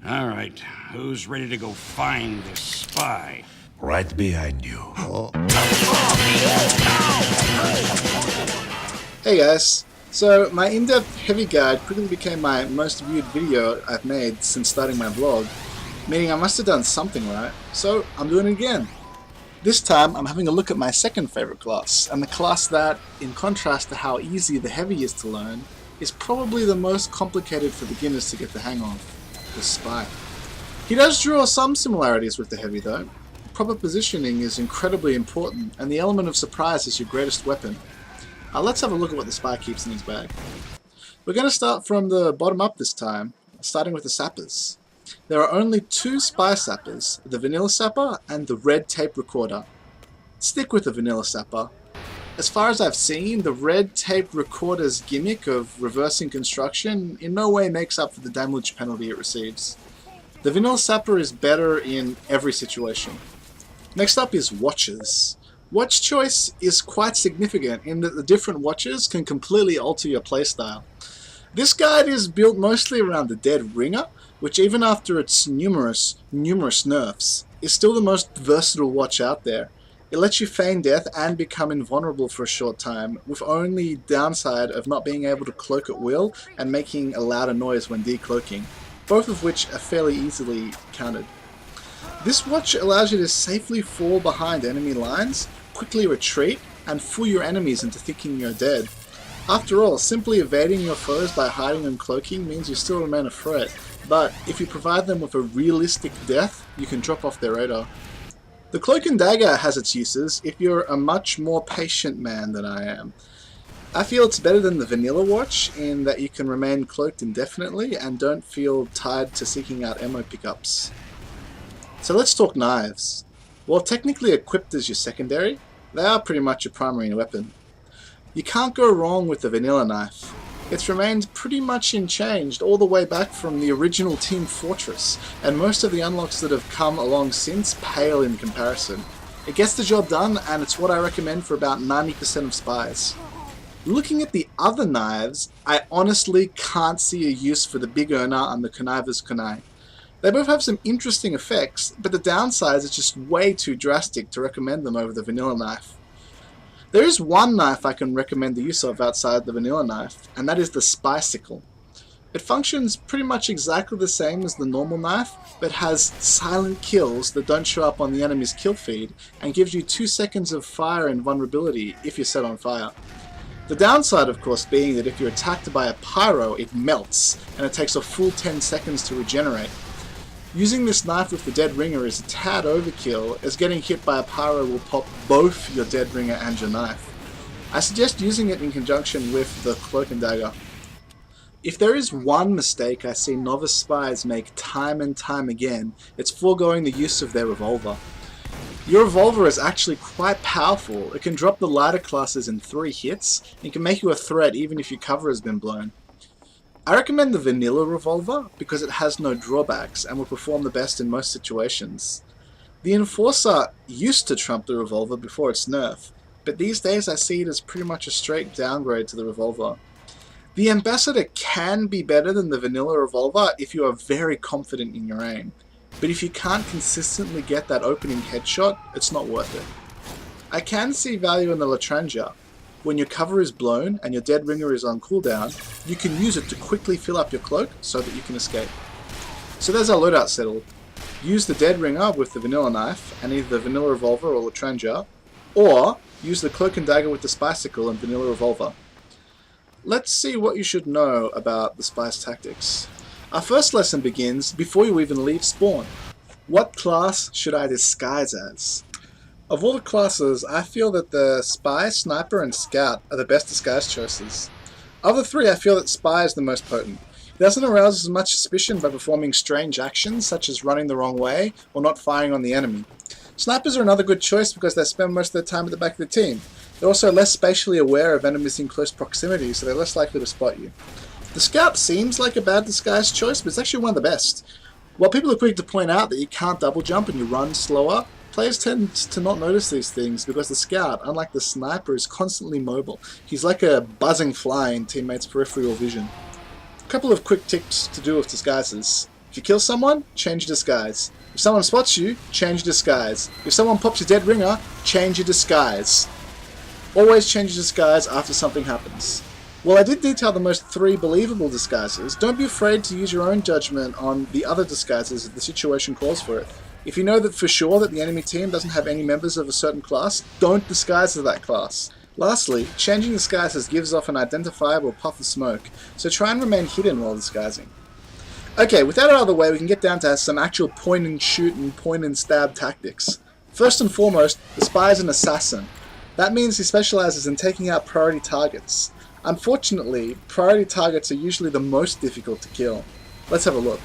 All right, who's ready to go find this spy? Right behind you. Hey guys, so my in-depth heavy guide quickly became my most viewed video I've made since starting my vlog, meaning I must have done something right, so I'm doing it again. This time I'm having a look at my second favorite class, and the class that, in contrast to how easy the heavy is to learn, is probably the most complicated for beginners to get the hang of, the spy. He does draw some similarities with the heavy though. Proper positioning is incredibly important, and the element of surprise is your greatest weapon. Let's have a look at what the spy keeps in his bag. We're going to start from the bottom up this time, starting with the sappers. There are only two spy sappers, the vanilla sapper and the red tape recorder. Stick with the vanilla sapper. As far as I've seen, the red tape recorder's gimmick of reversing construction in no way makes up for the damage penalty it receives. The vanilla sapper is better in every situation. Next up is watches. Watch choice is quite significant in that the different watches can completely alter your playstyle. This guide is built mostly around the Dead Ringer, which even after its numerous nerfs, is still the most versatile watch out there. It lets you feign death and become invulnerable for a short time, with only downside of not being able to cloak at will and making a louder noise when decloaking, both of which are fairly easily countered. This watch allows you to safely fall behind enemy lines, quickly retreat, and fool your enemies into thinking you're dead. After all, simply evading your foes by hiding and cloaking means you still remain a threat, but if you provide them with a realistic death, you can drop off their radar. The cloak and dagger has its uses if you're a much more patient man than I am. I feel it's better than the vanilla watch in that you can remain cloaked indefinitely and don't feel tied to seeking out ammo pickups. So let's talk knives. While technically equipped as your secondary, they are pretty much your primary weapon. You can't go wrong with the vanilla knife. It's remained pretty much unchanged all the way back from the original Team Fortress, and most of the unlocks that have come along since pale in comparison. It gets the job done, and it's what I recommend for about 90% of spies. Looking at the other knives, I honestly can't see a use for the Big Earner and the Conniver's Kunai. They both have some interesting effects, but the downside is just way too drastic to recommend them over the vanilla knife. There is one knife I can recommend the use of outside the vanilla knife, and that is the Spicicle. It functions pretty much exactly the same as the normal knife, but has silent kills that don't show up on the enemy's kill feed, and gives you 2 seconds of fire invulnerability if you're set on fire. The downside, of course, being that if you're attacked by a pyro, it melts, and it takes a full 10 seconds to regenerate. Using this knife with the Dead Ringer is a tad overkill, as getting hit by a pyro will pop both your Dead Ringer and your knife. I suggest using it in conjunction with the Cloak and Dagger. If there is one mistake I see novice spies make time and time again, it's foregoing the use of their revolver. Your revolver is actually quite powerful. It can drop the lighter classes in 3 hits, and can make you a threat even if your cover has been blown. I recommend the vanilla revolver because it has no drawbacks and will perform the best in most situations. The Enforcer used to trump the revolver before its nerf, but these days I see it as pretty much a straight downgrade to the revolver. The Ambassador can be better than the vanilla revolver if you are very confident in your aim, but if you can't consistently get that opening headshot, it's not worth it. I can see value in the Latrangia. When your cover is blown and your Dead Ringer is on cooldown, you can use it to quickly fill up your cloak so that you can escape. So there's our loadout settled. Use the Dead Ringer with the vanilla knife and either the vanilla revolver or Latrangia, or use the Cloak and Dagger with the Spicicle and vanilla revolver. Let's see what you should know about the spy's tactics. Our first lesson begins before you even leave spawn. What class should I disguise as? Of all the classes, I feel that the Spy, Sniper, and Scout are the best disguise choices. Of the 3, I feel that Spy is the most potent. He doesn't arouse as much suspicion by performing strange actions, such as running the wrong way, or not firing on the enemy. Snipers are another good choice because they spend most of their time at the back of the team. They're also less spatially aware of enemies in close proximity, so they're less likely to spot you. The Scout seems like a bad disguise choice, but it's actually one of the best. While people are quick to point out that you can't double jump and you run slower, players tend to not notice these things because the Scout, unlike the Sniper, is constantly mobile. He's like a buzzing fly in teammates' peripheral vision. A couple of quick tips to do with disguises. If you kill someone, change your disguise. If someone spots you, change your disguise. If someone pops your dead ringer, change your disguise. Always change your disguise after something happens. While I did detail the most 3 believable disguises, don't be afraid to use your own judgment on the other disguises if the situation calls for it. If you know that for sure that the enemy team doesn't have any members of a certain class, don't disguise as that class. Lastly, changing disguises gives off an identifiable puff of smoke, so try and remain hidden while disguising. Okay, with that out of the way, we can get down to some actual point and shoot and point and stab tactics. First and foremost, the spy is an assassin. That means he specializes in taking out priority targets. Unfortunately, priority targets are usually the most difficult to kill. Let's have a look.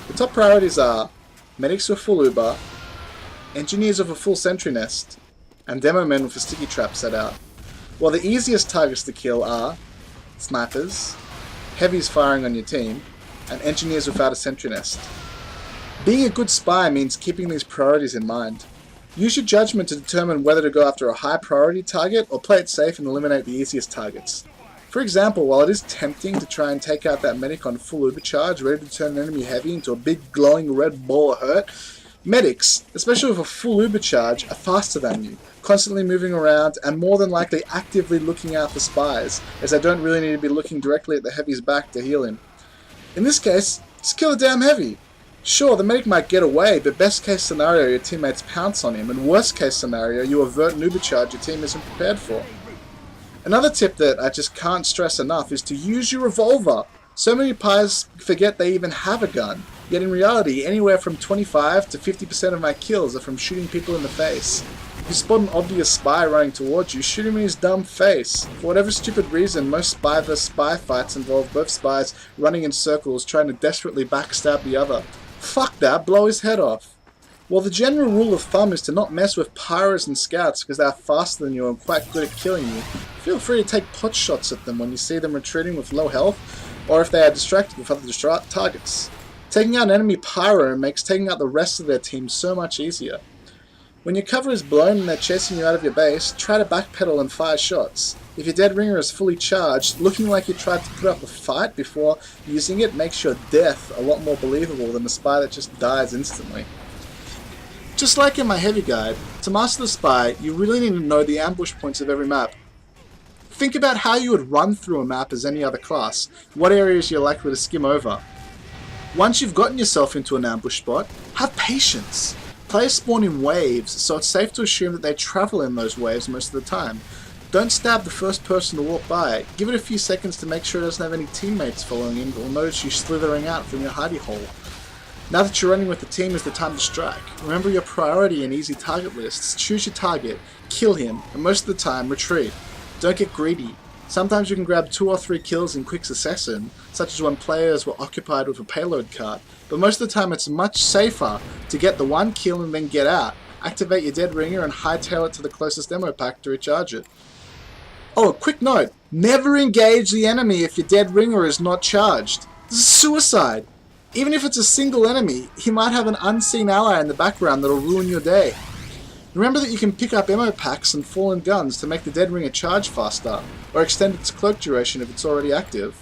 The top priorities are medics with full Uber, engineers with a full sentry nest, and demo men with a sticky trap set out. While the easiest targets to kill are snipers, heavies firing on your team, and engineers without a sentry nest. Being a good spy means keeping these priorities in mind. Use your judgment to determine whether to go after a high priority target or play it safe and eliminate the easiest targets. For example, while it is tempting to try and take out that medic on full Uber charge, ready to turn an enemy heavy into a big glowing red ball of hurt, medics, especially with a full Uber charge, are faster than you, constantly moving around and more than likely actively looking out for spies, as they don't really need to be looking directly at the heavy's back to heal him. In this case, just kill a damn heavy. Sure, the medic might get away, but best case scenario, your teammates pounce on him, and worst case scenario, you avert an Uber charge your team isn't prepared for. Another tip that I just can't stress enough is to use your revolver. So many pies forget they even have a gun, yet in reality, anywhere from 25 to 50% of my kills are from shooting people in the face. If you spot an obvious spy running towards you, shoot him in his dumb face. For whatever stupid reason, most spy vs spy fights involve both spies running in circles trying to desperately backstab the other. Fuck that, blow his head off. While the general rule of thumb is to not mess with pyros and scouts because they are faster than you and quite good at killing you, feel free to take pot shots at them when you see them retreating with low health, or if they are distracted with other targets. Taking out an enemy pyro makes taking out the rest of their team so much easier. When your cover is blown and they're chasing you out of your base, try to backpedal and fire shots. If your dead ringer is fully charged, looking like you tried to put up a fight before using it makes your death a lot more believable than a spy that just dies instantly. Just like in my heavy guide, to master the spy, you really need to know the ambush points of every map. Think about how you would run through a map as any other class, what areas you're likely to skim over. Once you've gotten yourself into an ambush spot, have patience. Players spawn in waves, so it's safe to assume that they travel in those waves most of the time. Don't stab the first person to walk by, give it a few seconds to make sure it doesn't have any teammates following him or notice you slithering out from your hidey hole. Now that you're running with the team is the time to strike. Remember your priority and easy target lists, choose your target, kill him, and most of the time retreat. Don't get greedy. Sometimes you can grab 2 or 3 kills in quick succession, such as when players were occupied with a payload cart, but most of the time it's much safer to get the 1 kill and then get out, activate your dead ringer and hightail it to the closest ammo pack to recharge it. Oh, a quick note, never engage the enemy if your dead ringer is not charged. This is suicide. Even if it's a single enemy, he might have an unseen ally in the background that'll ruin your day. Remember that you can pick up ammo packs and fallen guns to make the dead ringer charge faster, or extend its cloak duration if it's already active.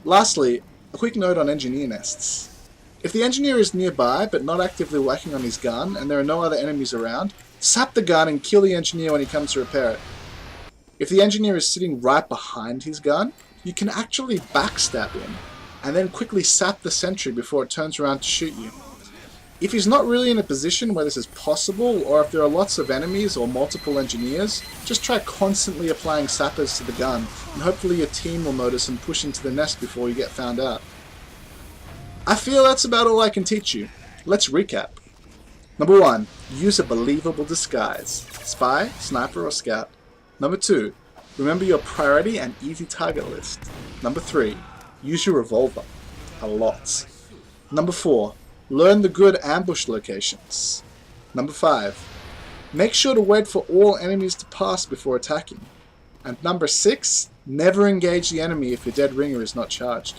Lastly, a quick note on engineer nests. If the engineer is nearby but not actively whacking on his gun and there are no other enemies around, sap the gun and kill the engineer when he comes to repair it. If the engineer is sitting right behind his gun, you can actually backstab him, and then quickly sap the sentry before it turns around to shoot you. If he's not really in a position where this is possible, or if there are lots of enemies or multiple engineers, just try constantly applying sappers to the gun, and hopefully your team will notice and push into the nest before you get found out. I feel that's about all I can teach you. Let's recap. Number 1, use a believable disguise. Spy, sniper or scout. Number 2, remember your priority and easy target list. Number 3, use your revolver. A lot. Number 4, learn the good ambush locations. Number 5, make sure to wait for all enemies to pass before attacking. And number 6, never engage the enemy if your dead ringer is not charged.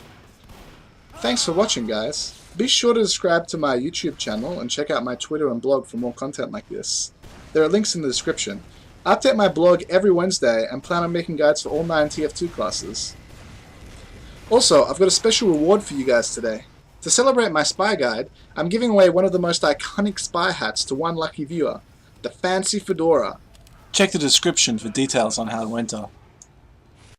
Thanks for watching, guys. Be sure to subscribe to my YouTube channel and check out my Twitter and blog for more content like this. There are links in the description. I update my blog every Wednesday and plan on making guides for all 9 TF2 classes. Also, I've got a special reward for you guys today. To celebrate my spy guide, I'm giving away one of the most iconic spy hats to one lucky viewer, the Fancy Fedora. Check the description for details on how to enter.